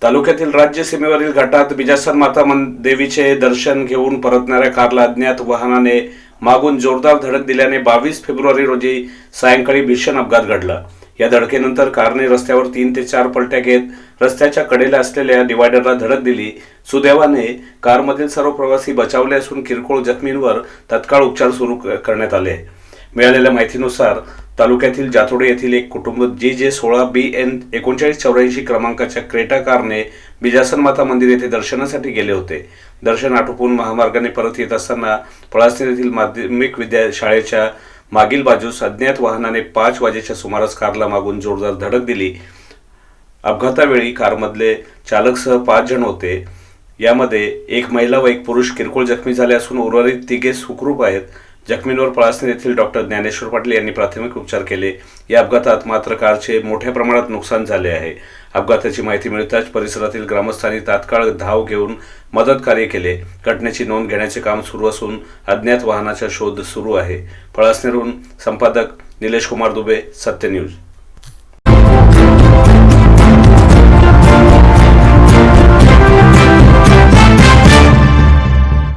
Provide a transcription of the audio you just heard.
तालुक्यातील राज्य सीमेवरील घाटात बिजासन माता देवीचे दर्शन घेऊन परतणाऱ्या कारला अज्ञात वाहनाने मागून जोरदार धडक दिल्याने 22 फेब्रुवारी रोजी सायंकाळी भीषण अपघात घडला। या धडकेनंतर कारने रस्त्यावर 3 ते 4 पलट्या घेत रस्त्याच्या कडेला असलेल्या डिवायडरला धडक दिली। सुदैवाने कारमधील सर्व प्रवासी बचावले असून किरकोळ जखमींवर तत्काळ उपचार सुरू करण्यात आले। मिळालेल्या माहितीनुसार तालुक्यातील जातोडे येथील एक कुटुंब JJ16BN 3984 क्रमांकाच्या क्रेटा कारने बिजासन माता मंदिर येथे दर्शनासाठी गेले होते। दर्शन आटोपून महामार्गाने परत येत असताना पळासनेर येथील माध्यमिक शाळेच्या मागील बाजूस अज्ञात वाहनाने 5 वाजेच्या सुमारास कारला मागून जोरदार धडक दिली। अपघातावेळी कारमधले चालकसह 5 जण होते। यामध्ये एक महिला व एक पुरुष किरकोळ जखमी झाले असून उर्वरित 3 सुखरूप आहेत। जखमींवर पळासनेर येथील डॉक्टर ज्ञानेश्वर पाटील यांनी प्राथमिक उपचार केले। या अपघातात मात्र कारचे मोठ्या प्रमाणात नुकसान झाले आहे। अपघाताची माहिती मिळताच परिसरातील ग्रामस्थांनी तात्काळ धाव घेऊन मदत कार्य केले। घटनेची नोंद घेण्याचे काम सुरू असून अज्ञात वाहनाचा शोध सुरू आहे। पळासनेरहून संपादक निलेश कुमार दुबे, सत्य न्यूज।